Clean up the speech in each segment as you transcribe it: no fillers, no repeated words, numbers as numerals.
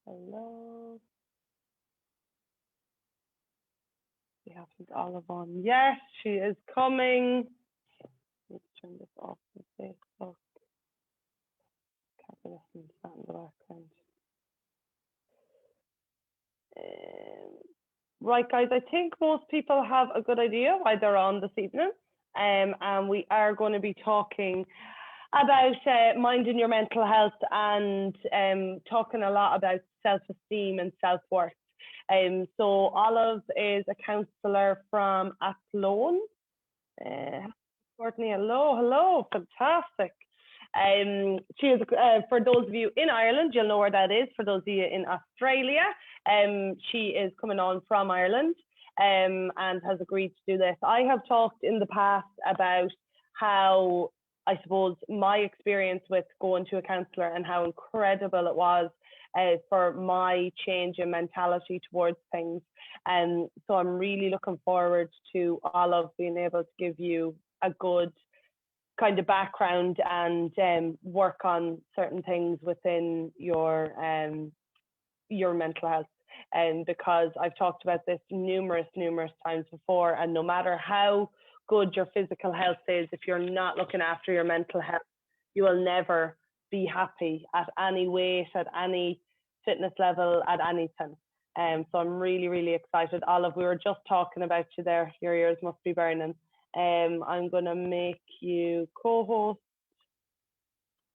Hello. We haven't Olive on yet. She is coming. Let's turn this off on Facebook. Can't be listening to that in the background. Right, guys, I think most people have a good idea why they're on this evening. And we are going to be talking about minding your mental health and talking a lot about self-esteem and self-worth. So Olive is a counsellor from Athlone. Courtney, hello, fantastic. She is, for those of you in Ireland, you'll know where that is. For those of you in Australia, she is coming on from Ireland and has agreed to do this. I have talked in the past about how, I suppose, my experience with going to a counsellor and how incredible it was for my change in mentality towards things. And so I'm really looking forward to Olive being able to give you a good kind of background and work on certain things within your mental health. And because I've talked about this numerous times before, and no matter how good your physical health is, if you're not looking after your mental health, you will never be happy at any weight, at any fitness level, at anything. So I'm really excited. Olive, we were just talking about you there. Your ears must be burning. I'm going to make you co-host.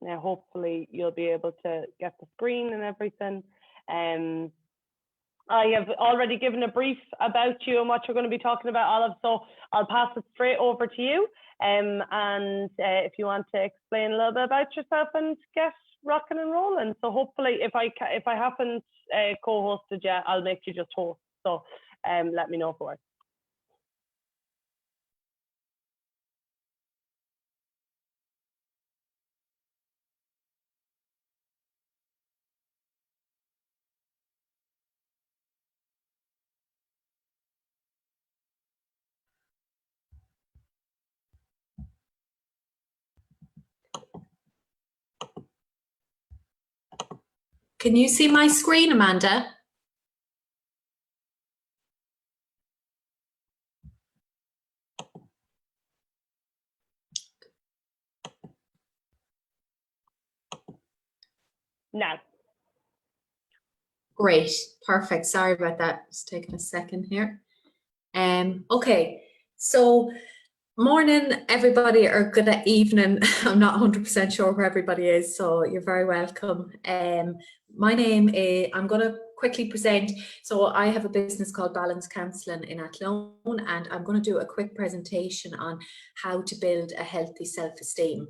Now, hopefully you'll be able to get the screen and everything. I have already given a brief about you and what you're going to be talking about, Olive, so I'll pass it straight over to you. And if you want to explain a little bit about yourself and get rocking and rolling. So hopefully, if I haven't co-hosted yet, I'll make you just host. So let me know if it works. Can you see my screen, Amanda? No. Great, perfect. Sorry about that. Just taking a second here. Okay, so morning, everybody, or good evening. I'm not 100% sure where everybody is, so you're very welcome. My name is, I'm going to quickly present. So I have a business called Balance Counselling in Athlone, and I'm going to do a quick presentation on how to build a healthy self-esteem.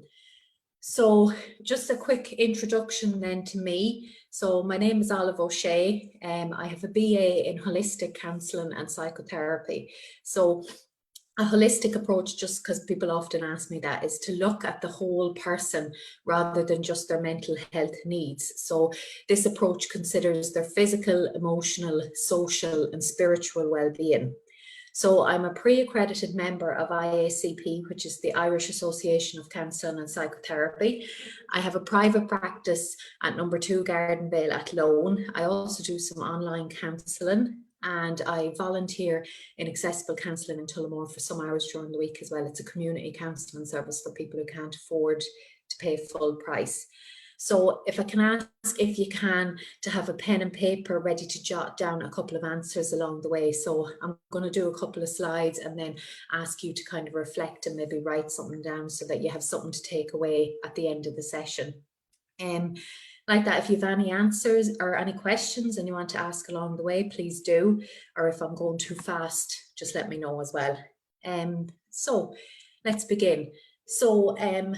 So just a quick introduction then to me. So my name is Olive O'Shea. I have a BA in Holistic Counselling and Psychotherapy. So a holistic approach, just because people often ask me that, is to look at the whole person rather than just their mental health needs. So this approach considers their physical, emotional, social and spiritual well-being. So I'm a pre-accredited member of IACP, which is the Irish Association of Counselling and Psychotherapy. I have a private practice at number 2 Gardenvale Athlone. I also do some online counselling, and I volunteer in accessible counselling in Tullamore for some hours during the week as well. It's a community counselling service for people who can't afford to pay full price. So if I can ask if you can to have a pen and paper ready to jot down a couple of answers along the way. So I'm going to do a couple of slides and then ask you to kind of reflect and maybe write something down so that you have something to take away at the end of the session. Like that, if you have any answers or any questions and you want to ask along the way, please do. Or if I'm going too fast, just let me know as well. So let's begin. So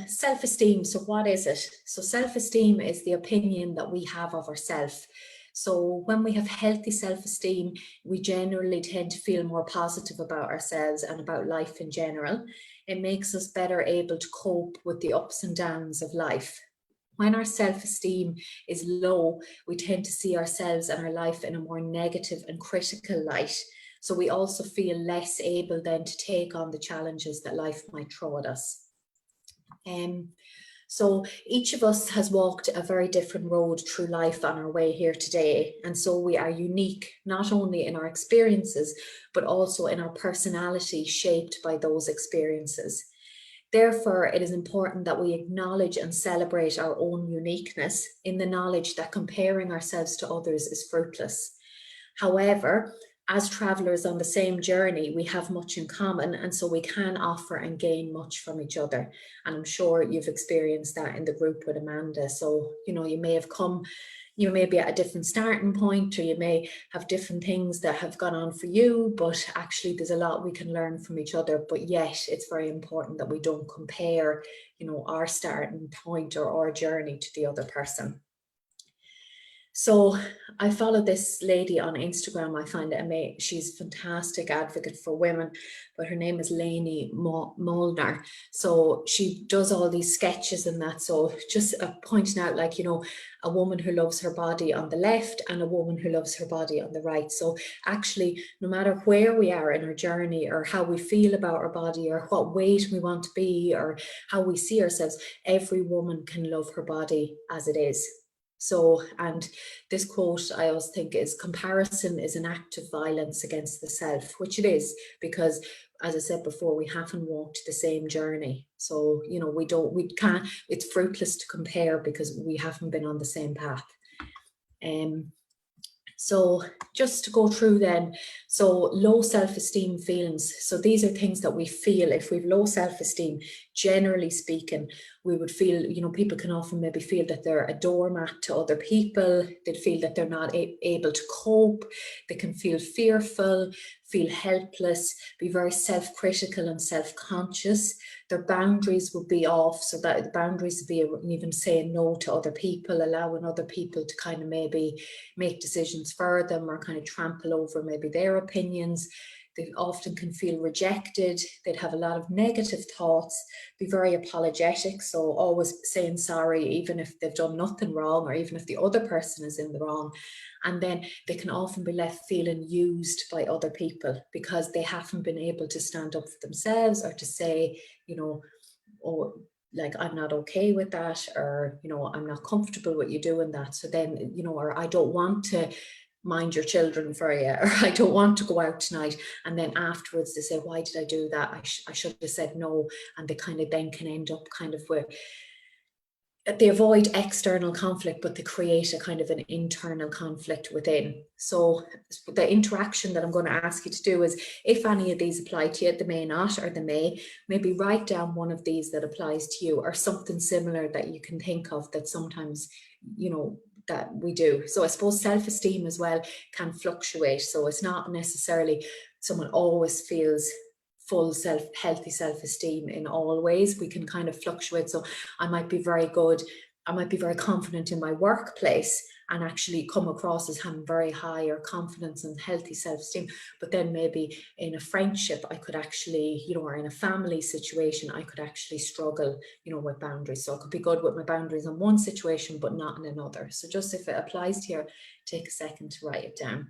self-esteem, so what is it? So self-esteem is the opinion that we have of ourselves. So when we have healthy self-esteem, we generally tend to feel more positive about ourselves and about life in general. It makes us better able to cope with the ups and downs of life. When our self-esteem is low, we tend to see ourselves and our life in a more negative and critical light. So we also feel less able then to take on the challenges that life might throw at us. So each of us has walked a very different road through life on our way here today. And so we are unique, not only in our experiences, but also in our personality shaped by those experiences. Therefore, it is important that we acknowledge and celebrate our own uniqueness in the knowledge that comparing ourselves to others is fruitless. However, as travelers on the same journey, we have much in common, and so we can offer and gain much from each other. And I'm sure you've experienced that in the group with Amanda. So, you may have come, you may be at a different starting point, or you may have different things that have gone on for you, but actually there's a lot we can learn from each other. But yet it's very important that we don't compare, our starting point or our journey to the other person. So I follow this lady on Instagram. I find it amazing. She's a fantastic advocate for women, but her name is Lainey Molnar. So she does all these sketches and that. So just pointing out, like, a woman who loves her body on the left and a woman who loves her body on the right. So actually, no matter where we are in our journey, or how we feel about our body, or what weight we want to be, or how we see ourselves, every woman can love her body as it is. So, and this quote I always think is, comparison is an act of violence against the self, which it is, because as I said before, we haven't walked the same journey. So, we can't, it's fruitless to compare because we haven't been on the same path. So just to go through then, so low self-esteem feelings. So these are things that we feel if we've low self-esteem. Generally speaking, we would feel, people can often maybe feel that they're a doormat to other people. They'd feel that they're not able to cope. They can feel fearful, feel helpless, be very self-critical and self-conscious. Their boundaries would be off, so that the boundaries would be even saying no to other people, allowing other people to kind of maybe make decisions for them, or kind of trample over maybe their opinions. They often can feel rejected. They'd have a lot of negative thoughts, be very apologetic, so always saying sorry even if they've done nothing wrong, or even if the other person is in the wrong. And then they can often be left feeling used by other people because they haven't been able to stand up for themselves, or to say, oh, like, I'm not okay with that, or, I'm not comfortable with you doing that. So then, or I don't want to mind your children for you, or I don't want to go out tonight. And then afterwards they say, why did I do that? I should have said no. And they kind of then can end up kind of where they avoid external conflict, but they create a kind of an internal conflict within. So the interaction that I'm going to ask you to do is, if any of these apply to you, they may not, or they may, maybe write down one of these that applies to you, or something similar that you can think of that sometimes, that we do. So I suppose self-esteem as well can fluctuate. So it's not necessarily someone always feels full healthy self-esteem in all ways. We can kind of fluctuate. So I might be very good, I might be very confident in my workplace and actually come across as having very high or confidence and healthy self-esteem. But then maybe in a friendship, I could actually, or in a family situation, I could actually struggle, with boundaries. So I could be good with my boundaries in one situation, but not in another. So just if it applies to you, take a second to write it down.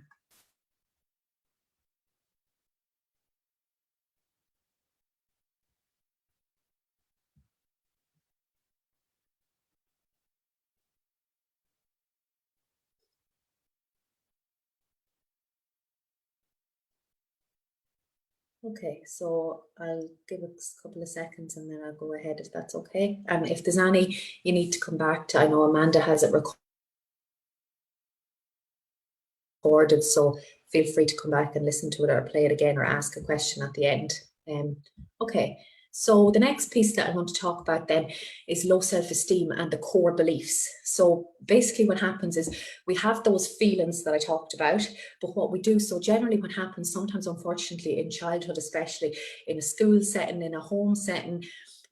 Okay, so I'll give it a couple of seconds and then I'll go ahead if that's okay. And if there's any you need to come back to, I know Amanda has it recorded, so feel free to come back and listen to it or play it again or ask a question at the end. Okay, so the next piece that I want to talk about then is low self-esteem and the core beliefs. So basically what happens is we have those feelings that I talked about, but what we do, so generally what happens sometimes, unfortunately, in childhood, especially in a school setting, in a home setting,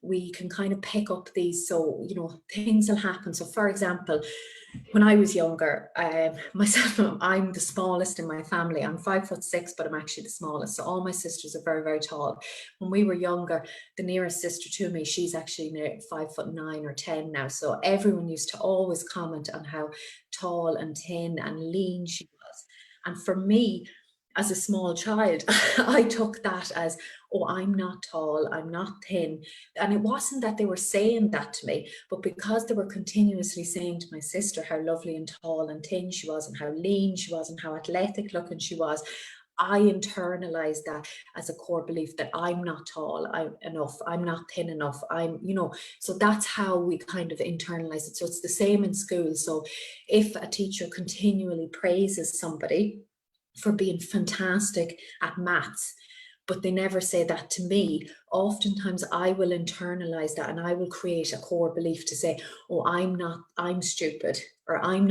we can kind of pick up these, so, things will happen. So for example, when I was younger, myself, I'm the smallest in my family. I'm 5'6", but I'm actually the smallest. So all my sisters are very, very tall. When we were younger, the nearest sister to me, she's actually near 5'9" or 10 now. So everyone used to always comment on how tall and thin and lean she was. And for me, as a small child, I took that as, oh, I'm not tall, I'm not thin. And it wasn't that they were saying that to me, but because they were continuously saying to my sister how lovely and tall and thin she was, and how lean she was, and how athletic looking she was, I internalized that as a core belief that I'm not tall enough, I'm not thin enough, so that's how we kind of internalize it. So it's the same in school. So if a teacher continually praises somebody for being fantastic at maths, but they never say that to me, oftentimes I will internalize that and I will create a core belief to say, oh, I'm stupid, or I'm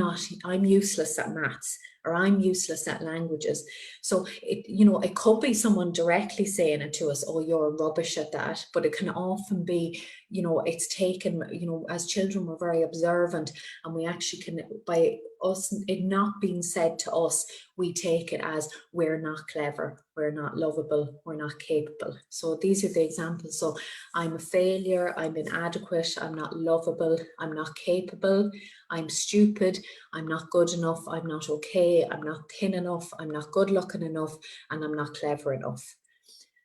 useless at maths, or I'm useless at languages. So it could be someone directly saying it to us, oh, you're rubbish at that, but it can often be, it's taken, as children, we're very observant, and we actually can, by us, it not being said to us, we take it as we're not clever, we're not lovable, we're not capable. So these are the examples. So I'm a failure, I'm inadequate, I'm not lovable, I'm not capable, I'm stupid, I'm not good enough, I'm not okay, I'm not thin enough, I'm not good looking enough, and I'm not clever enough.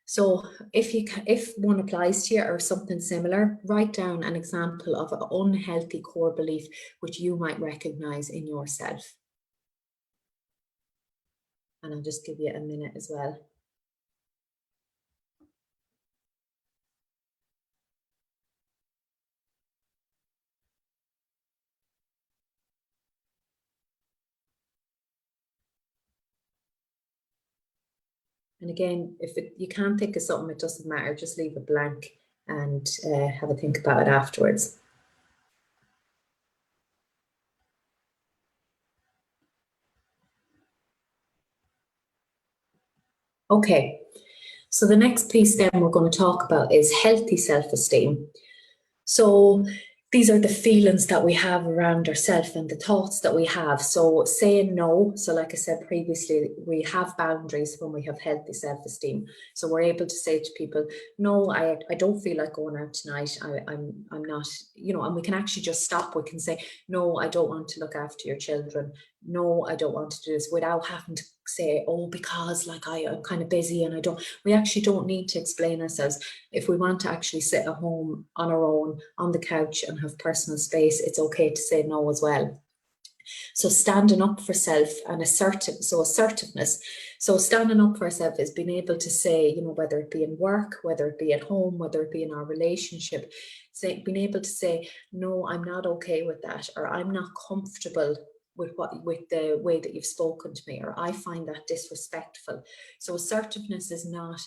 So if one applies to you or something similar, write down an example of an unhealthy core belief which you might recognize in yourself. And I'll just give you a minute as well. And again, if you can't think of something, it doesn't matter, just leave it blank and have a think about it afterwards. Okay, so the next piece then we're going to talk about is healthy self-esteem. So these are the feelings that we have around ourselves and the thoughts that we have. So saying no. So like I said previously, we have boundaries when we have healthy self-esteem. So we're able to say to people, no, I don't feel like going out tonight. I'm not, and we can actually just stop. We can say, no, I don't want to look after your children. No, I don't want to do this, without having to say, oh, because like I'm kind of busy and we actually don't need to explain ourselves. If we want to actually sit at home on our own, on the couch, and have personal space, it's okay to say no as well. So standing up for self and assertiveness. So standing up for ourselves is being able to say, whether it be in work, whether it be at home, whether it be in our relationship, being able to say, no, I'm not okay with that, or I'm not comfortable with the way that you've spoken to me, or I find that disrespectful. So assertiveness is not,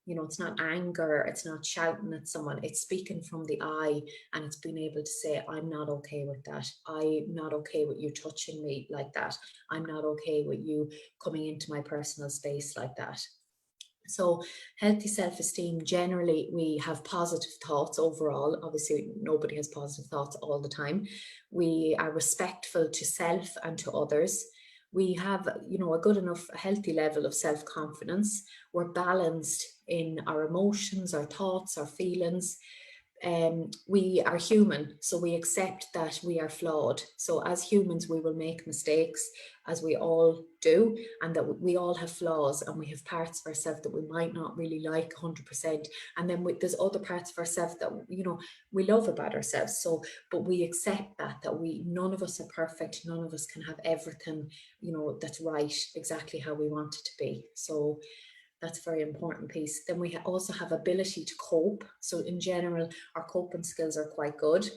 it's not anger, it's not shouting at someone, it's speaking from the I, and it's being able to say, I'm not okay with that. I'm not okay with you touching me like that. I'm not okay with you coming into my personal space like that. So healthy self-esteem, generally we have positive thoughts overall. Obviously nobody has positive thoughts all the time. We are respectful to self and to others. We have, a good enough, healthy level of self-confidence. We're balanced in our emotions, our thoughts, our feelings. We are human, so we accept that we are flawed. So as humans, we will make mistakes, as we all do, and that we all have flaws, and we have parts of ourselves that we might not really like 100%. And then there's other parts of ourselves that, we love about ourselves. So, but we accept that none of us are perfect. None of us can have everything, that's right, exactly how we want it to be. So that's a very important piece. Then we also have ability to cope. So in general, our coping skills are quite good.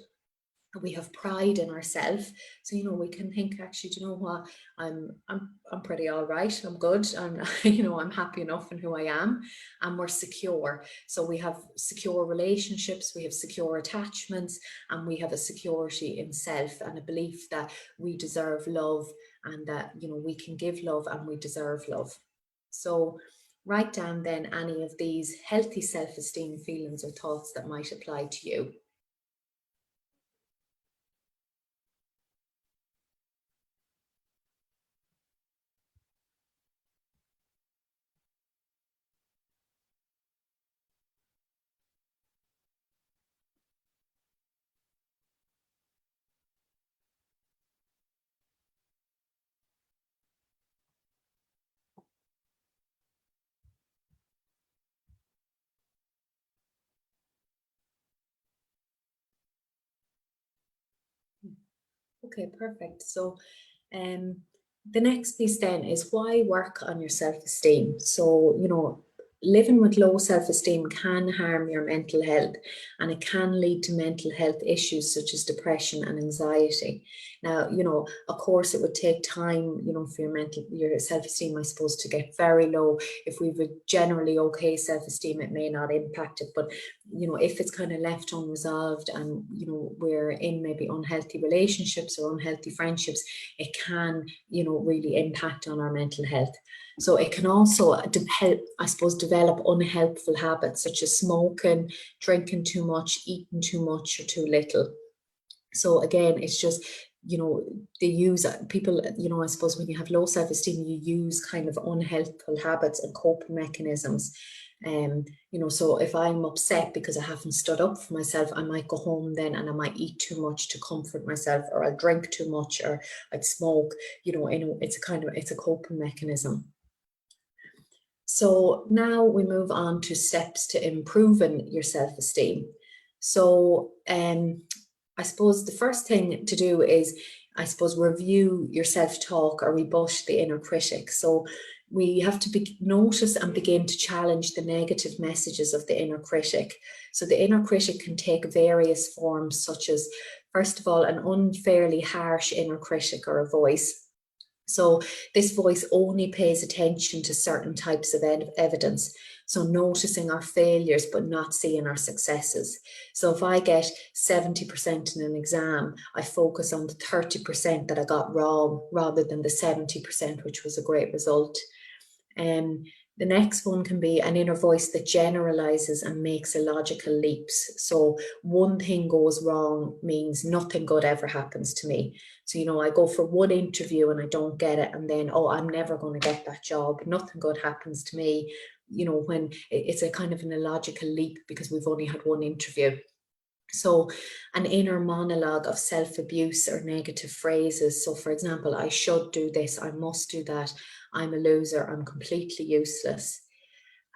We have pride in ourselves. So, we can think, actually, do you know what? I'm pretty all right. I'm good. I'm, I'm happy enough in who I am. And we're secure. So we have secure relationships, we have secure attachments, and we have a security in self and a belief that we deserve love, and that, we can give love and we deserve love. So write down then any of these healthy self-esteem feelings or thoughts that might apply to you. Okay, perfect. So um, the next piece then is why work on your self-esteem. So, living with low self-esteem can harm your mental health, and it can lead to mental health issues such as depression and anxiety. Now, of course, it would take time, for your self-esteem, I suppose, to get very low. If we've a generally okay self-esteem, it may not impact it, but if it's kind of left unresolved and, we're in maybe unhealthy relationships or unhealthy friendships, it can, really impact on our mental health. So it can also help, I suppose, develop unhelpful habits such as smoking, drinking too much, eating too much or too little. So again, it's just, they use people, I suppose when you have low self-esteem, you use kind of unhelpful habits and coping mechanisms. So if I'm upset because I haven't stood up for myself, I might go home then and I might eat too much to comfort myself, or I'll drink too much, or I'd smoke, it's a coping mechanism. So now we move on to steps to improving your self-esteem. So I suppose the first thing to do is, I suppose, review your self-talk or rebut the inner critic. So we have to notice and begin to challenge the negative messages of the inner critic. So the inner critic can take various forms, such as, first of all, an unfairly harsh inner critic or a voice. So this voice only pays attention to certain types of evidence. So noticing our failures, but not seeing our successes. So if I get 70% in an exam, I focus on the 30% that I got wrong rather than the 70%, which was a great result. The next one can be an inner voice that generalizes and makes illogical leaps. So one thing goes wrong means nothing good ever happens to me. So, I go for one interview and I don't get it, and then, oh, I'm never going to get that job. Nothing good happens to me. When it's a kind of an illogical leap because we've only had one interview. So an inner monologue of self-abuse or negative phrases. So for example, I should do this, I must do that, I'm a loser, I'm completely useless.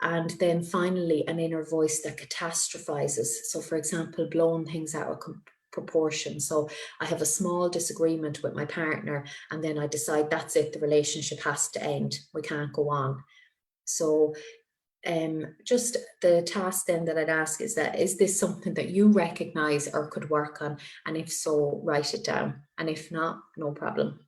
And then finally, an inner voice that catastrophizes. So for example, blowing things out of proportion. So I have a small disagreement with my partner and then I decide that's it, the relationship has to end, we can't go on. So just the task then that I'd ask is this something that you recognize or could work on? And if so, write it down. And if not, no problem.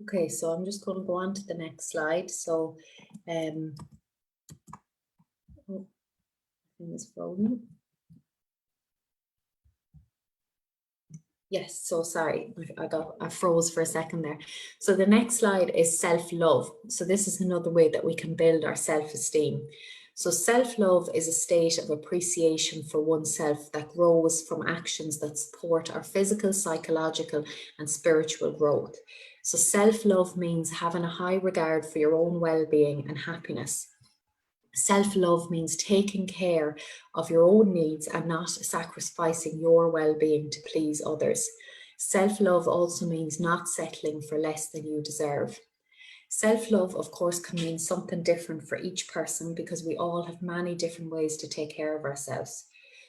Okay, so I'm just going to go on to the next slide. So, oh, thing is frozen. Yes, so sorry, I froze for a second there. So the next slide is self-love. So this is another way that we can build our self-esteem. So self-love is a state of appreciation for oneself that grows from actions that support our physical, psychological, and spiritual growth. So self-love means having a high regard for your own well-being and happiness. Self-love means taking care of your own needs and not sacrificing your well-being to please others. Self-love also means not settling for less than you deserve. Self-love, of course, can mean something different for each person because we all have many different ways to take care of ourselves.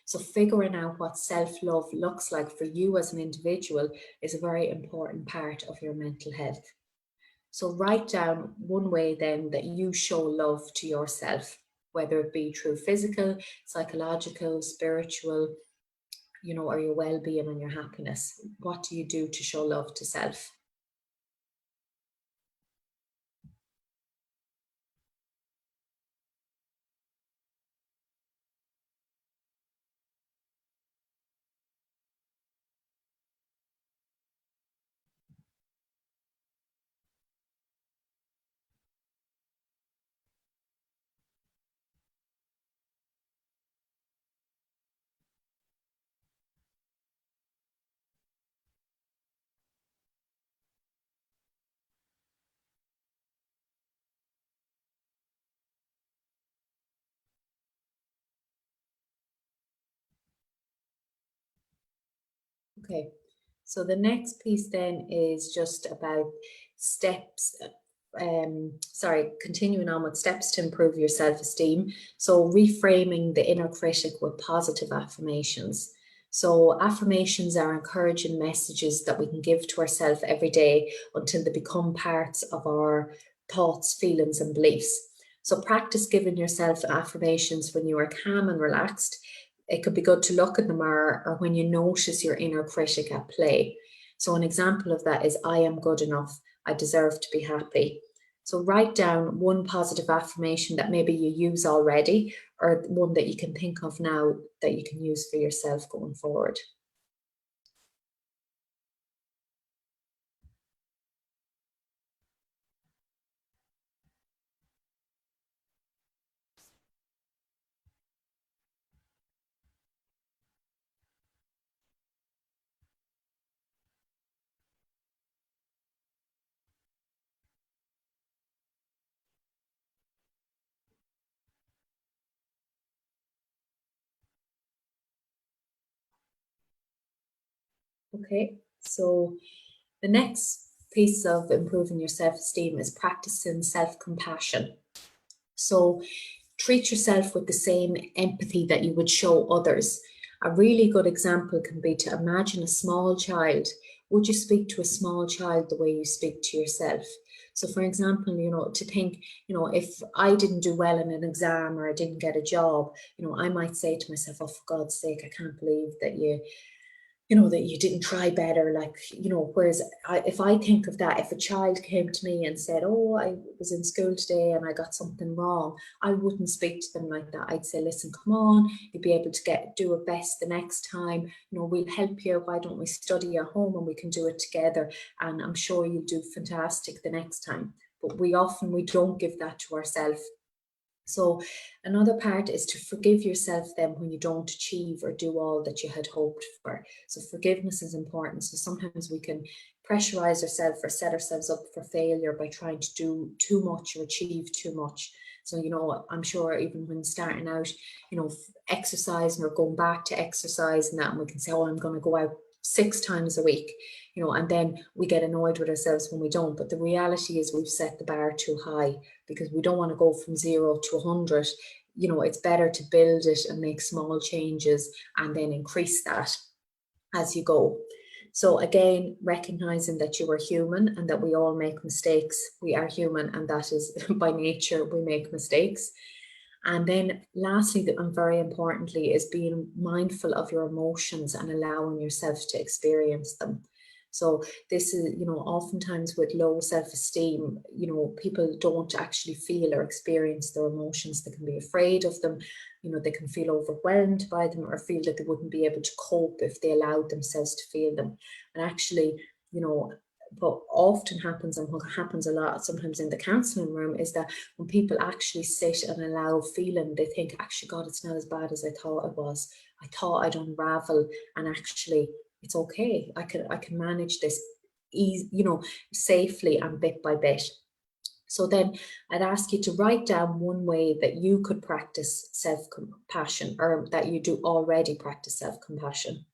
So figuring out what self-love looks like for you as an individual is a very important part of your mental health. So write down one way then that you show love to yourself, whether it be through physical, psychological, spiritual, or your well-being and your happiness. What do you do to show love to self? Okay, so the next piece then is just about steps, continuing on with steps to improve your self-esteem. So reframing the inner critic with positive affirmations. So affirmations are encouraging messages that we can give to ourselves every day until they become parts of our thoughts, feelings, and beliefs. So practice giving yourself affirmations when you are calm and relaxed. It could be good to look in the mirror or when you notice your inner critic at play. So an example of that is, I am good enough. I deserve to be happy. So write down one positive affirmation that maybe you use already, or one that you can think of now that you can use for yourself going forward. Okay, so the next piece of improving your self-esteem is practicing self-compassion. So treat yourself with the same empathy that you would show others. A really good example can be to imagine a small child. Would you speak to a small child the way you speak to yourself? So for example, to think, if I didn't do well in an exam or I didn't get a job, I might say to myself, oh, for God's sake, I can't believe that that you didn't try better, whereas if I think of that, if a child came to me and said, oh, I was in school today and I got something wrong, I wouldn't speak to them like that. I'd say, listen, come on, you'll be able to do it best the next time. We'll help you. Why don't we study at home and we can do it together? And I'm sure you'll do fantastic the next time. But we don't give that to ourselves. So another part is to forgive yourself then when you don't achieve or do all that you had hoped for. So forgiveness is important. So sometimes we can pressurize ourselves or set ourselves up for failure by trying to do too much or achieve too much. So, I'm sure even when starting out, exercising or going back to exercise and that, and we can say, oh, I'm going to go out 6 times a week, and then we get annoyed with ourselves when we don't. But the reality is we've set the bar too high, because we don't want to go from 0 to 100. It's better to build it and make small changes and then increase that as you go. So again, recognizing that you are human and that we all make mistakes. We are human, and that is by nature, we make mistakes. And then lastly, and very importantly, is being mindful of your emotions and allowing yourself to experience them. So this is, oftentimes with low self-esteem, people don't actually feel or experience their emotions. They can be afraid of them, they can feel overwhelmed by them, or feel that they wouldn't be able to cope if they allowed themselves to feel them. And actually, what often happens, and what happens a lot sometimes in the counselling room, is that when people actually sit and allow feeling, they think, actually, God, it's not as bad as I thought it was. I thought I'd unravel, and actually it's okay. I can manage this safely and bit by bit. So then I'd ask you to write down one way that you could practice self-compassion, or that you do already practice self-compassion.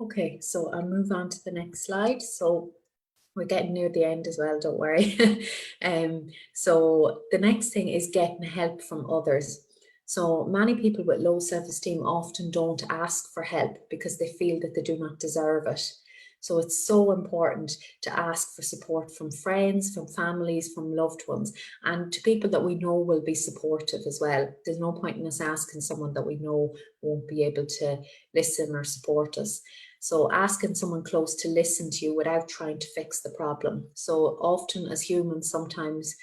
Okay, so I'll move on to the next slide. So we're getting near the end as well, don't worry. So the next thing is getting help from others. So many people with low self-esteem often don't ask for help because they feel that they do not deserve it. So it's so important to ask for support from friends, from families, from loved ones, and to people that we know will be supportive as well. There's no point in us asking someone that we know won't be able to listen or support us. So asking someone close to listen to you without trying to fix the problem. So often as humans, sometimes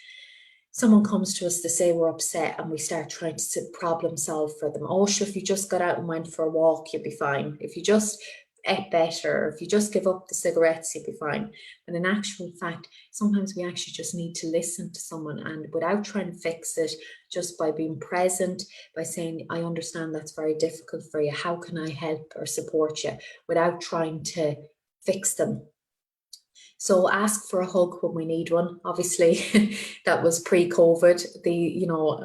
someone comes to us to say we're upset, and we start trying to problem solve for them. Oh, sure, if you just got out and went for a walk, you'd be fine. If you just ate better, or if you just give up the cigarettes, you'll be fine. But in actual fact, sometimes we actually just need to listen to someone, and without trying to fix it, just by being present, by saying, I understand that's very difficult for you. How can I help or support you? Without trying to fix them. So ask for a hug when we need one. Obviously, that was pre-COVID.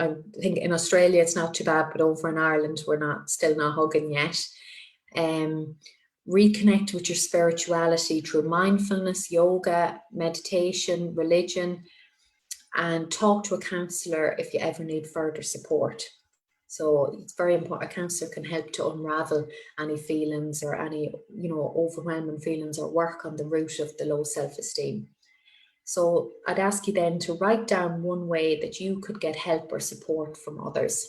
I think in Australia it's not too bad, but over in Ireland we're still not hugging yet. Reconnect with your spirituality through mindfulness, yoga, meditation, religion, and talk to a counsellor if you ever need further support. So it's very important. A counsellor can help to unravel any feelings or any, overwhelming feelings, or work on the root of the low self-esteem. So I'd ask you then to write down one way that you could get help or support from others.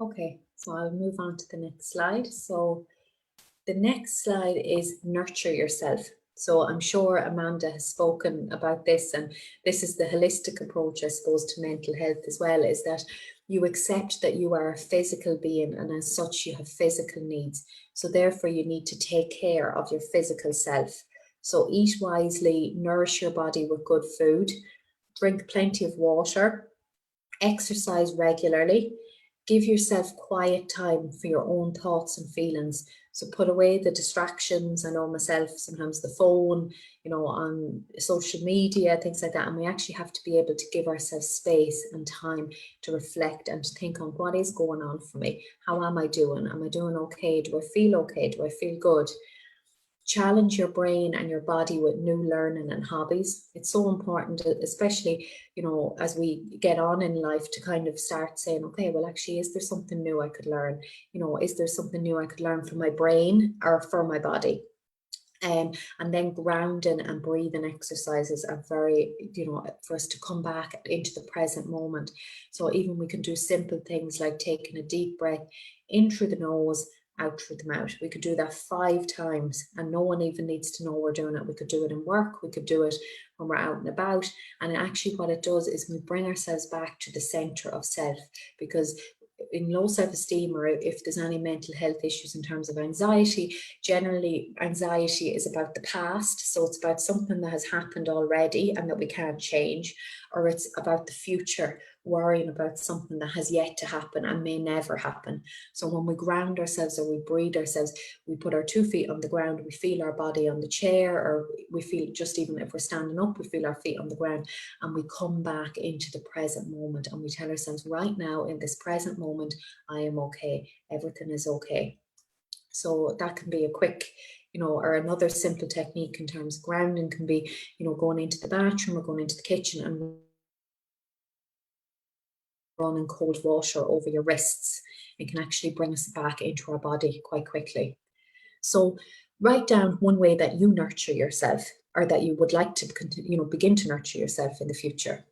Okay, so I'll move on to the next slide. So the next slide is nurture yourself. So I'm sure Amanda has spoken about this, and this is the holistic approach, I suppose, to mental health as well, is that you accept that you are a physical being, and as such you have physical needs. So therefore you need to take care of your physical self. So eat wisely, nourish your body with good food, drink plenty of water, exercise regularly, give yourself quiet time for your own thoughts and feelings. So put away the distractions. I know myself, sometimes the phone, on social media, things like that. And we actually have to be able to give ourselves space and time to reflect and to think on what is going on for me. How am I doing? Am I doing okay? Do I feel okay? Do I feel good? Challenge your brain and your body with new learning and hobbies. It's so important, especially, as we get on in life, to kind of start saying, okay, well, actually, is there something new I could learn? Is there something new I could learn for my brain or for my body? And then grounding and breathing exercises are very, for us to come back into the present moment. So even we can do simple things like taking a deep breath in through the nose, out through the mouth. We could do that 5 times, and no one even needs to know we're doing it. We could do it in work, we could do it when we're out and about. And actually what it does is we bring ourselves back to the center of self, because in low self-esteem, or if there's any mental health issues in terms of anxiety, generally anxiety is about the past. So it's about something that has happened already and that we can't change, or it's about the future, worrying about something that has yet to happen and may never happen. So when we ground ourselves or we breathe ourselves, we put our 2 feet on the ground, we feel our body on the chair, or we feel, just even if we're standing up, we feel our feet on the ground, and we come back into the present moment, and we tell ourselves, right now in this present moment, I am okay, everything is okay. So that can be a quick, or another simple technique in terms of grounding can be, going into the bathroom or going into the kitchen and running cold water over your wrists. It can actually bring us back into our body quite quickly. So write down one way that you nurture yourself, or that you would like to continue, begin to nurture yourself in the future.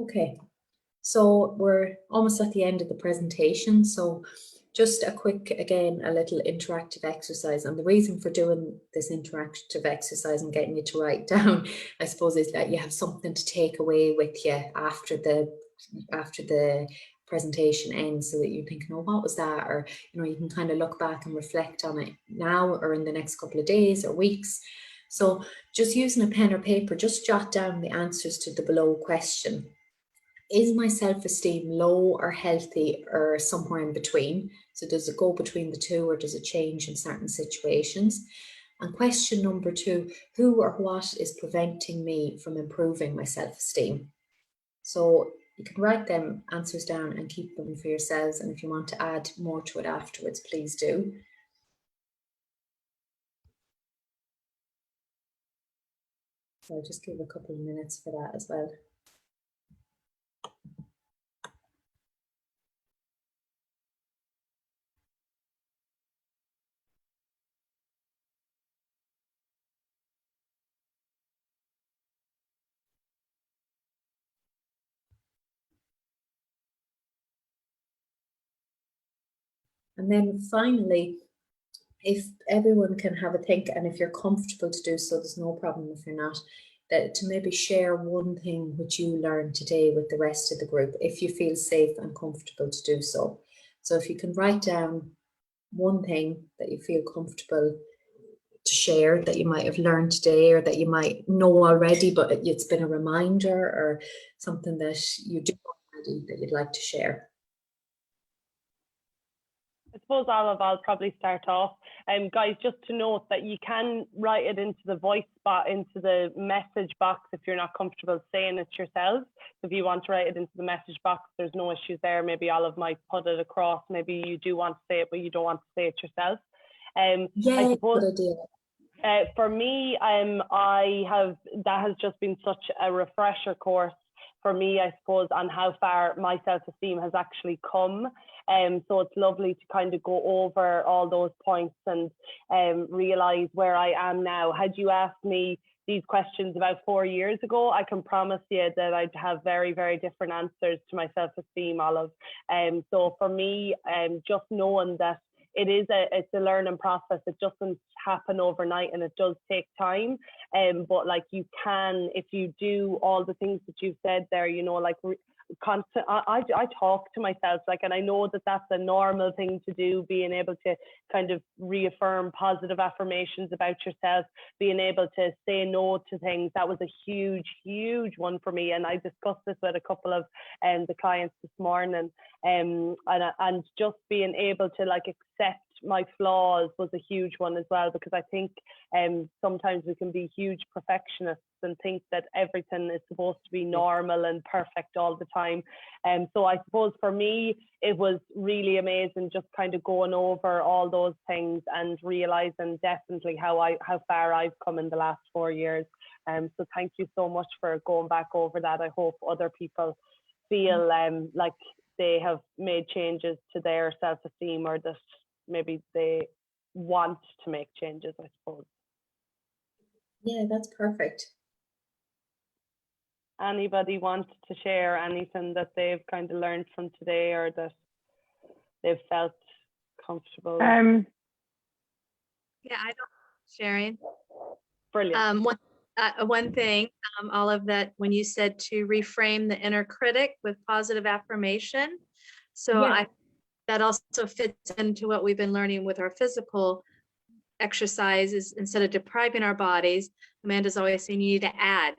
Okay, so we're almost at the end of the presentation. So just a quick, again, a little interactive exercise. And the reason for doing this interactive exercise and getting you to write down, I suppose, is that you have something to take away with you after the presentation ends, so that you're thinking, oh, what was that? Or, you can kind of look back and reflect on it now or in the next couple of days or weeks. So just using a pen or paper, just jot down the answers to the below question. Is my self-esteem low or healthy, or somewhere in between? So does it go between the two, or does it change in certain situations? And question number 2, who or what is preventing me from improving my self-esteem? So you can write them answers down and keep them for yourselves. And if you want to add more to it afterwards, please do. So I'll just give a couple of minutes for that as well. And then finally, if everyone can have a think, and if you're comfortable to do so, there's no problem if you're not, that to maybe share one thing which you learned today with the rest of the group, if you feel safe and comfortable to do so. So if you can write down one thing that you feel comfortable to share that you might have learned today, or that you might know already, but it's been a reminder, or something that you do already that you'd like to share. I suppose I'll probably start off. Guys, just to note that you can write it into the voice box, into the message box, if you're not comfortable saying it yourselves. If you want to write it into the message box, there's no issues there. Maybe Olive might put it across. Maybe you do want to say it, but you don't want to say it yourself. Yeah, I suppose, good idea. For me, that has just been such a refresher course for me, I suppose, on how far my self-esteem has actually come. So it's lovely to kind of go over all those points and realize where I am now. Had you asked me these questions about 4 years ago, I can promise you that I'd have very, very different answers to my self-esteem, Olive. So for me, just knowing that it's a learning process. It doesn't happen overnight, and it does take time. But like, you can, if you do all the things that you've said there, you know, like constant, I talk to myself, like, and I know that that's a normal thing to do, being able to kind of reaffirm positive affirmations about yourself, being able to say no to things. That was a huge one for me, and I discussed this with a couple of the clients this morning, and just being able to like accept my flaws was a huge one as well, because I think sometimes we can be huge perfectionists and think that everything is supposed to be normal and perfect all the time. So I suppose for me, it was really amazing just kind of going over all those things and realizing definitely how far I've come in the last 4 years. So thank you so much for going back over that. I hope other people feel like they have made changes to their self-esteem, or that maybe they want to make changes, I suppose. Yeah, that's perfect. Anybody want to share anything that they've kind of learned from today, or that they've felt comfortable? Yeah, I don't sharing. Brilliant. One thing, Olive, that when you said to reframe the inner critic with positive affirmation, so Yeah. that also fits into what we've been learning with our physical exercises. Instead of depriving our bodies, Amanda's always saying you need to add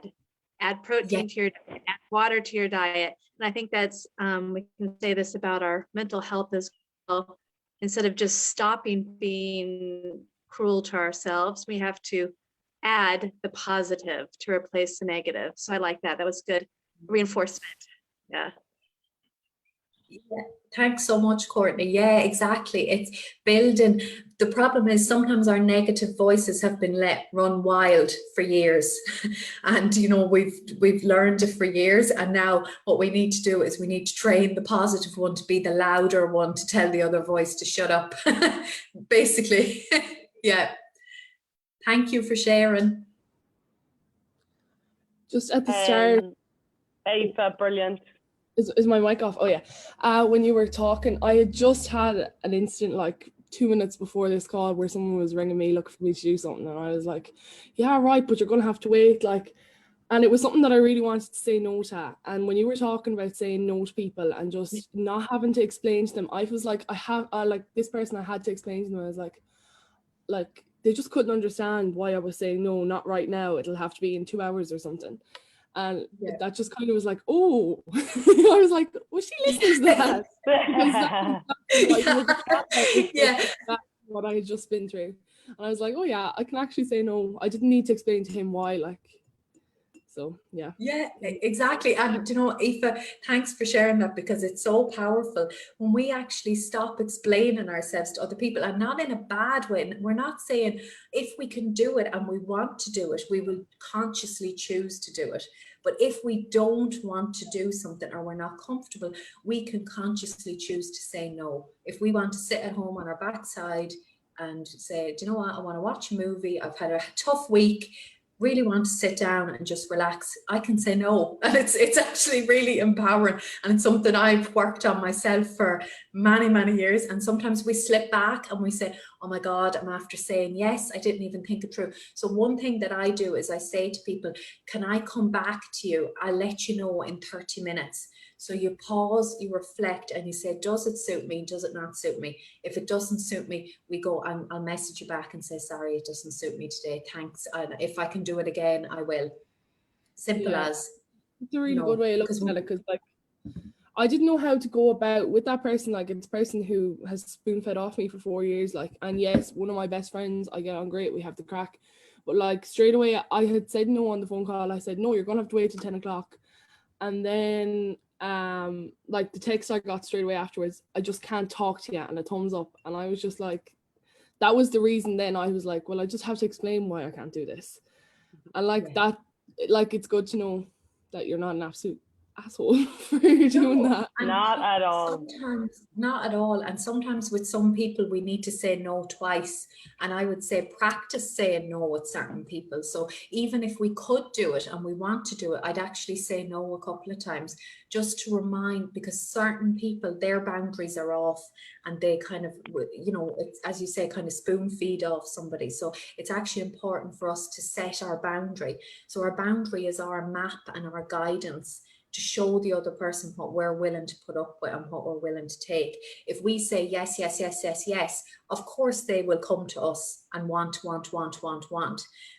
protein to your diet, add water to your diet. And I think that's, we can say this about our mental health as well. Instead of just stopping being cruel to ourselves, we have to add the positive to replace the negative. So I like that. That was good reinforcement. Yeah. Yeah, thanks so much, Courtney. Yeah, exactly. It's building. The problem is sometimes our negative voices have been let run wild for years, and you know we've learned it for years. And now what we need to do is we need to train the positive one to be the louder one, to tell the other voice to shut up. Basically, yeah. Thank you for sharing. Just at the start. Ava, brilliant. Is my mic off? Oh yeah. When you were talking, I had just had an incident like 2 minutes before this call where someone was ringing me looking for me to do something, and I was like, yeah, right, but you're gonna have to wait, like, and it was something that I really wanted to say no to. And when you were talking about saying no to people and just not having to explain to them, I was like, like this person, I had to explain to them. I was like they just couldn't understand why I was saying no, not right now, it'll have to be in 2 hours or something. And that just kind of was like, oh, I was like, was she listening to that? That's what I had just been through. And I was like, oh yeah, I can actually say no. I didn't need to explain to him why, like, So yeah. Yeah, exactly. And you know, Aoife, thanks for sharing that, because it's so powerful when we actually stop explaining ourselves to other people, and not in a bad way. We're not saying if we can do it and we want to do it, we will consciously choose to do it. But if we don't want to do something or we're not comfortable, we can consciously choose to say no. If we want to sit at home on our backside and say, do you know what, I want to watch a movie, I've had a tough week, really want to sit down and just relax, I can say no. And it's actually really empowering, and it's something I've worked on myself for many years. And sometimes we slip back and we say, oh my God, I'm after saying yes, I didn't even think it through. So one thing that I do is I say to people, can I come back to you? I'll let you know in 30 minutes. So you pause, you reflect, and you say, does it suit me? Does it not suit me? If it doesn't suit me, we go, I'll message you back and say, sorry, it doesn't suit me today. Thanks. And if I can do it again, I will. Simple Yeah. as. It's a really No, good way of because looking at it, because like I didn't know how to go about with that person. Like, it's a person who has spoon fed off me for 4 years. Like, and yes, one of my best friends, I get on great, we have the crack. But like straight away, I had said no on the phone call. I said, no, you're gonna have to wait till 10 o'clock. And then like the text I got straight away afterwards, I just can't talk to you, and a thumbs up. And I was just like, that was the reason. Then I was like, well, I just have to explain why I can't do this. And like that, like, it's good to know that you're not an absolute asshole for doing that. Not at all. Sometimes, not at all. And sometimes with some people, we need to say no twice. And I would say practice saying no with certain people. So even if we could do it and we want to do it, I'd actually say no a couple of times, just to remind, because certain people, their boundaries are off, and they kind of, you know, it's, as you say, kind of spoon feed off somebody. So it's actually important for us to set our boundary. So our boundary is our map and our guidance to show the other person what we're willing to put up with and what we're willing to take. If we say yes, yes, yes, yes, yes, of course they will come to us and want.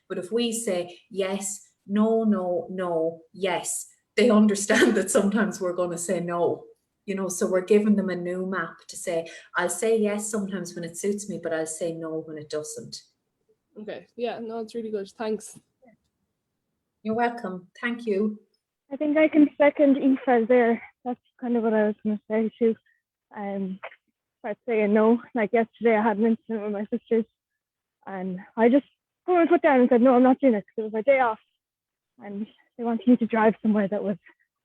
But if we say yes, no, no, no, yes, they understand that sometimes we're going to say no. You know, so we're giving them a new map to say, I'll say yes sometimes when it suits me, but I'll say no when it doesn't. Okay, yeah, no, it's really good. Thanks. You're welcome. Thank you. I think I can second Aoife there. That's kind of what I was going to say too. About saying no. Like yesterday, I had an incident with my sisters, and I just put my foot down and said, no, I'm not doing it, because it was my day off, and they wanted me to drive somewhere that was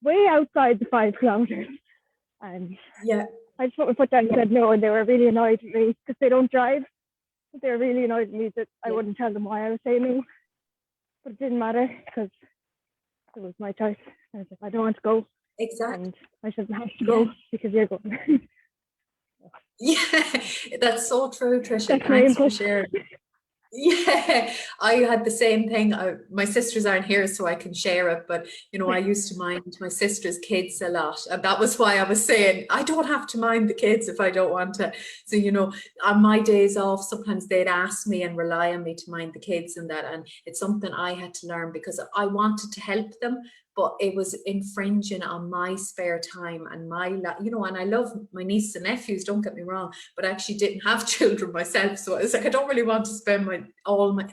way outside the 5 kilometers. And yeah, I just put my foot down and said no, and they were really annoyed at me because they don't drive. They were really annoyed at me that I wouldn't tell them why I was saying no. But it didn't matter, because it was my choice. I was like, I don't want to go. exactly. And I shouldn't have to go because you're going. Yeah, that's so true, Tricia. That's my Thanks for input. sharing. Yeah, I had the same thing. My sisters aren't here, so I can share it. But, you know, I used to mind my sister's kids a lot. And that was why I was saying, I don't have to mind the kids if I don't want to. So, you know, on my days off, sometimes they'd ask me and rely on me to mind the kids and that. And it's something I had to learn, because I wanted to help them, but it was infringing on my spare time and my, you know, and I love my nieces and nephews, don't get me wrong, but I actually didn't have children myself. So it's like, I don't really want to spend my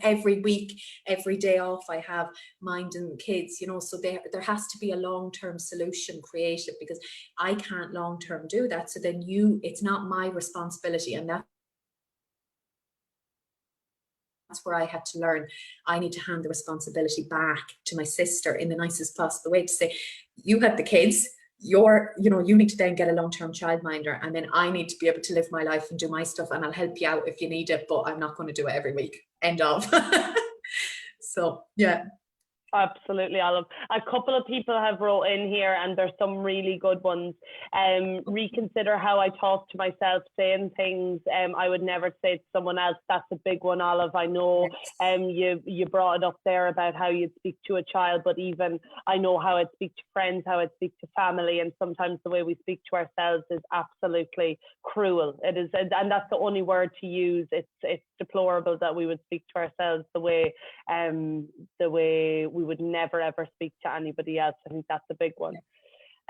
every week, every day off I have minding the kids, you know. So there has to be a long-term solution created, because I can't long-term do that. So then it's not my responsibility. And that's where I had to learn. I need to hand the responsibility back to my sister in the nicest possible way, to say, you had the kids, you need to then get a long-term childminder, and then I need to be able to live my life and do my stuff, and I'll help you out if you need it, but I'm not going to do it every week. End of. So yeah. Absolutely, Olive. A couple of people have wrote in here, and there's some really good ones. Reconsider how I talk to myself, saying things I would never say to someone else. That's a big one, Olive. I know you brought it up there about how you'd speak to a child, but even I know how I'd speak to friends, how I'd speak to family, and sometimes the way we speak to ourselves is absolutely cruel. It is, and that's the only word to use. It's deplorable that we would speak to ourselves the way we would never ever speak to anybody else. I think that's a big one.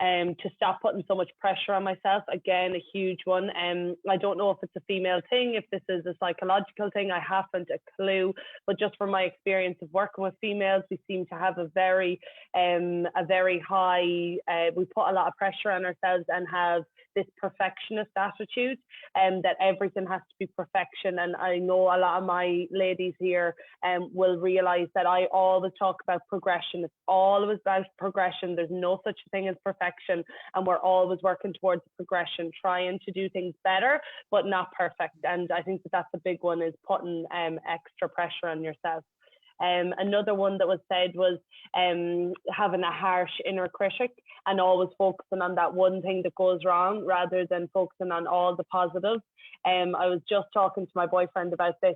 to stop putting so much pressure on myself. Again, a huge one. I don't know if it's a female thing, if this is a psychological thing, I haven't a clue, but just from my experience of working with females, we seem to have a very high, we put a lot of pressure on ourselves and have this perfectionist attitude, that everything has to be perfection. And I know a lot of my ladies here will realize that I always talk about progression. It's always about progression. There's no such thing as perfection, and we're always working towards progression, trying to do things better, but not perfect. And I think that that's a big one, is putting extra pressure on yourself. Another one that was said was having a harsh inner critic and always focusing on that one thing that goes wrong rather than focusing on all the positives. I was just talking to my boyfriend about this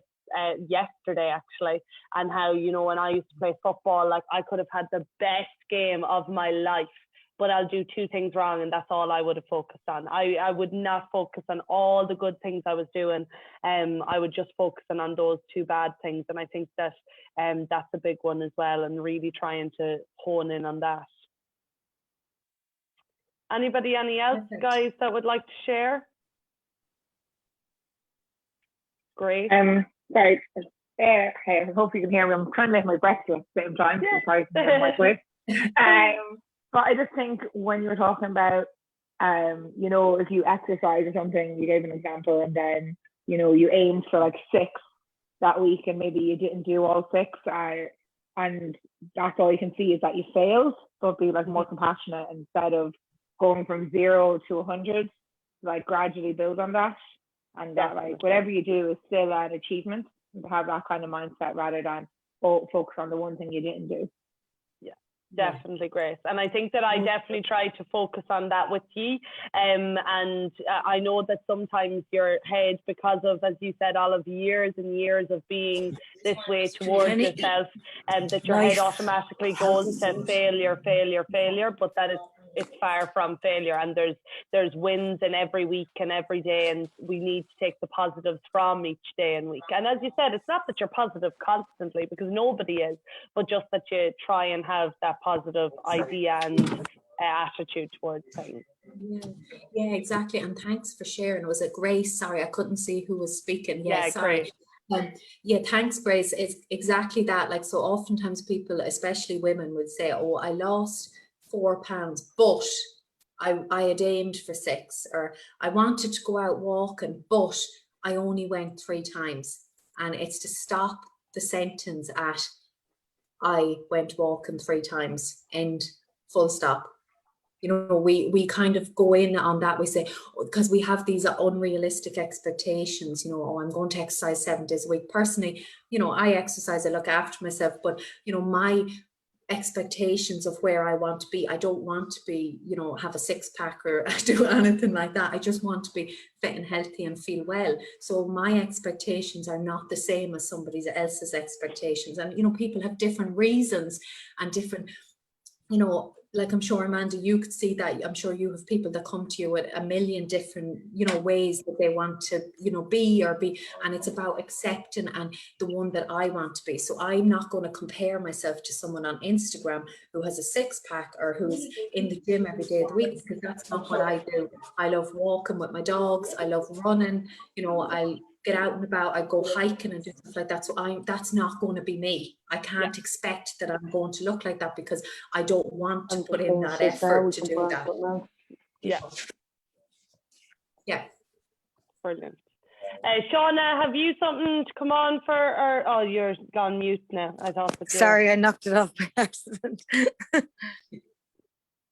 yesterday, actually, and how, you know, when I used to play football, like, I could have had the best game of my life, but I'll do 2 things wrong, and that's all I would have focused on. I would not focus on all the good things I was doing. I would just focus on those 2 bad things. And I think that that's a big one as well, and really trying to hone in on that. Anybody else, guys, that would like to share? Great. Sorry. Hey, I hope you can hear me. I'm trying to make my breakfast at the same time. So sorry to hear my voice. But I just think when you were talking about, you know, if you exercise or something, you gave an example, and then, you know, you aimed for like 6 that week, and maybe you didn't do all 6, and that's all you can see is that you failed. So be like more compassionate, instead of going from 0 to 100, like gradually build on that, and that like whatever you do is still an achievement, and to have that kind of mindset rather than focus on the one thing you didn't do. Definitely, Grace. And I think that I definitely try to focus on that with you. And I know that sometimes your head, because of, as you said, all of years and years of being this way towards yourself, and that your head automatically goes to failure, but that it's far from failure, and there's wins in every week and every day, and we need to take the positives from each day and week. And as you said, it's not that you're positive constantly, because nobody is, but just that you try and have that positive idea and attitude towards things. Yeah, exactly. And thanks for sharing. Was it Grace? Sorry, I couldn't see who was speaking. Yeah, sorry. Yeah, thanks, Grace. It's exactly that. Like, so oftentimes people, especially women, would say, oh, I lost 4 pounds, but I had aimed for 6, or I wanted to go out walking, but I only went 3 times. And it's to stop the sentence at I went walking 3 times, and full stop. You know, we kind of go in on that. We say, because we have these unrealistic expectations, you know, oh, I'm going to exercise 7 days a week. Personally, you know, I exercise, I look after myself, but, you know, my expectations of where I want to be, I don't want to be, you know, have a 6-pack or do anything like that. I just want to be fit and healthy and feel well. So my expectations are not the same as somebody else's expectations. And, you know, people have different reasons and different, you know, like I'm sure, Amanda, you could see that. I'm sure you have people that come to you with a million different, you know, ways that they want to, you know, be, and it's about accepting and the one that I want to be. So I'm not going to compare myself to someone on Instagram who has a 6-pack or who's in the gym every day of the week, because that's not what I do. I love walking with my dogs. I love running. You know, I get out and about, I go hiking and do stuff like that. So that's not going to be me. I can't expect that I'm going to look like that, because I don't want to put in that effort to do that. Yeah. Brilliant. Shauna, have you something to come on for, or oh, you're gone mute now. I thought that. Sorry, I knocked it off by accident.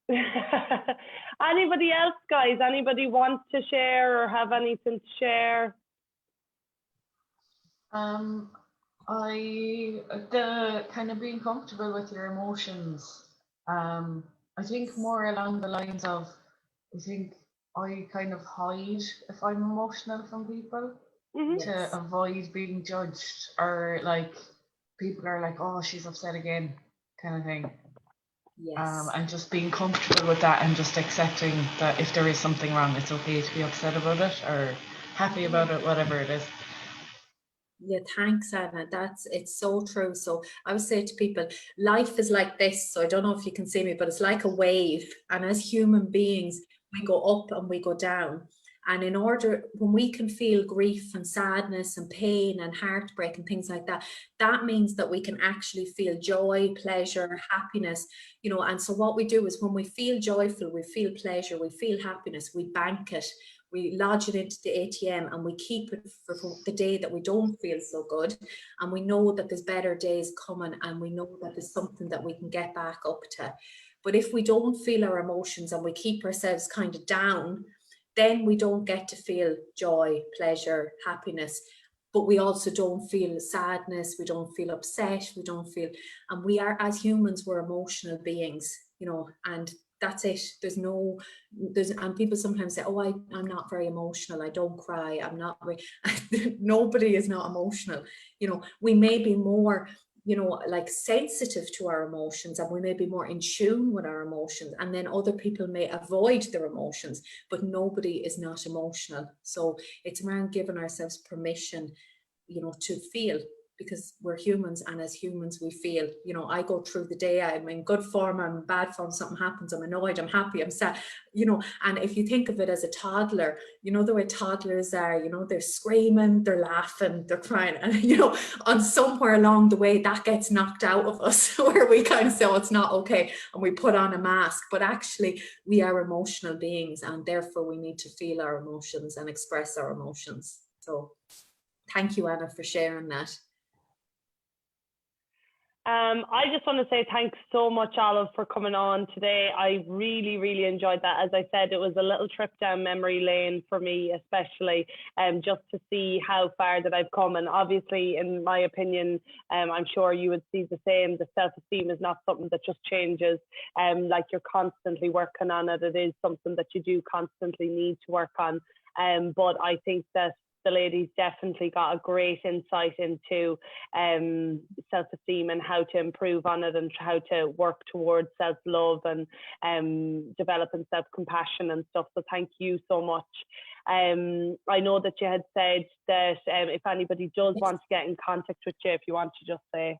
Anybody else, guys? Anybody want to share or have anything to share? The kind of being comfortable with your emotions. I think more along the lines of, I think I kind of hide if I'm emotional from people to avoid being judged, or like people are like, oh, she's upset again, kind of thing. Yes. And just being comfortable with that, and just accepting that if there is something wrong, it's okay to be upset about it or happy about it, whatever it is. Yeah, thanks, Anna. It's so true. So I would say to people, life is like this. So I don't know if you can see me, but it's like a wave. And as human beings, we go up and we go down. And in order, when we can feel grief and sadness and pain and heartbreak and things like that, that means that we can actually feel joy, pleasure, happiness, you know. And so what we do is when we feel joyful, we feel pleasure, we feel happiness, we bank it, we lodge it into the ATM, and we keep it for the day that we don't feel so good. And we know that there's better days coming, and we know that there's something that we can get back up to. But if we don't feel our emotions and we keep ourselves kind of down, then we don't get to feel joy, pleasure, happiness. But we also don't feel sadness, we don't feel upset, we don't feel, and we are, as humans, we're emotional beings, you know, and that's it. And people sometimes say, oh, I'm not very emotional, I don't cry, I'm not nobody is not emotional. You know, we may be more, you know, like sensitive to our emotions, and we may be more in tune with our emotions, and then other people may avoid their emotions, but nobody is not emotional. So it's around giving ourselves permission, you know, to feel, because we're humans, and as humans we feel. You know, I go through the day, I'm in good form, I'm in bad form, something happens, I'm annoyed, I'm happy, I'm sad, you know. And if you think of it as a toddler, you know, the way toddlers are, you know, they're screaming, they're laughing, they're crying, and you know, on somewhere along the way that gets knocked out of us where we kind of say, oh, it's not okay, and we put on a mask. But actually we are emotional beings, and therefore we need to feel our emotions and express our emotions. So thank you, Anna, for sharing that. I just want to say thanks so much, Olive, for coming on today. I really, really enjoyed that. As I said, it was a little trip down memory lane for me, especially just to see how far that I've come. And obviously, in my opinion, I'm sure you would see the same. The self-esteem is not something that just changes. Like, you're constantly working on it. It is something that you do constantly need to work on. But I think that the ladies definitely got a great insight into self-esteem and how to improve on it, and how to work towards self-love and developing self-compassion and stuff. So thank you so much. I know that you had said that if anybody does want to get in contact with you, if you want to just say.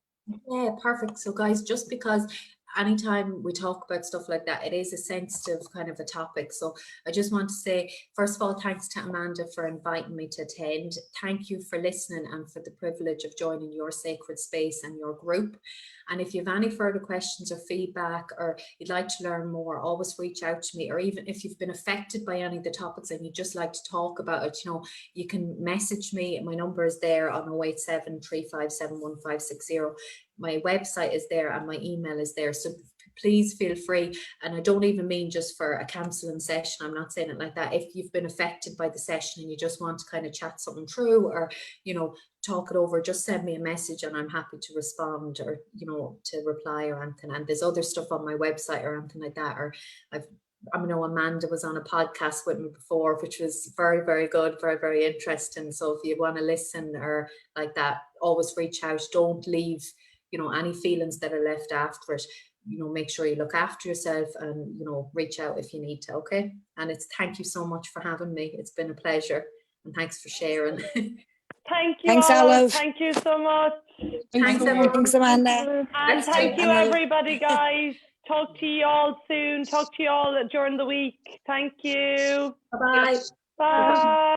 Yeah, perfect. So guys, just because anytime we talk about stuff like that, it is a sensitive kind of a topic. So I just want to say, first of all, thanks to Amanda for inviting me to attend. Thank you for listening and for the privilege of joining your sacred space and your group. And if you have any further questions or feedback, or you'd like to learn more, always reach out to me. Or even if you've been affected by any of the topics and you'd just like to talk about it, you know, you can message me. My number is there on 087 357 1560. My website is there and my email is there. So please feel free. And I don't even mean just for a counselling session. I'm not saying it like that. If you've been affected by the session and you just want to kind of chat something through, or, you know, talk it over, just send me a message and I'm happy to respond, or, you know, to reply or anything. And there's other stuff on my website or anything like that. Or I know Amanda was on a podcast with me before, which was very, very good, very, very interesting. So if you want to listen or like that, always reach out. Don't leave, you know, any feelings that are left after it. You know, make sure you look after yourself, and, you know, reach out if you need to. Okay. And thank you so much for having me. It's been a pleasure, and thanks for sharing. Thank you, Thanks, Olive. Olive. Thank you so much. Thanks, everyone. Thanks, Amanda. And thank you, And I'll- everybody, guys. Talk to you all soon. Talk to you all during the week. Thank you. Bye-bye. Bye.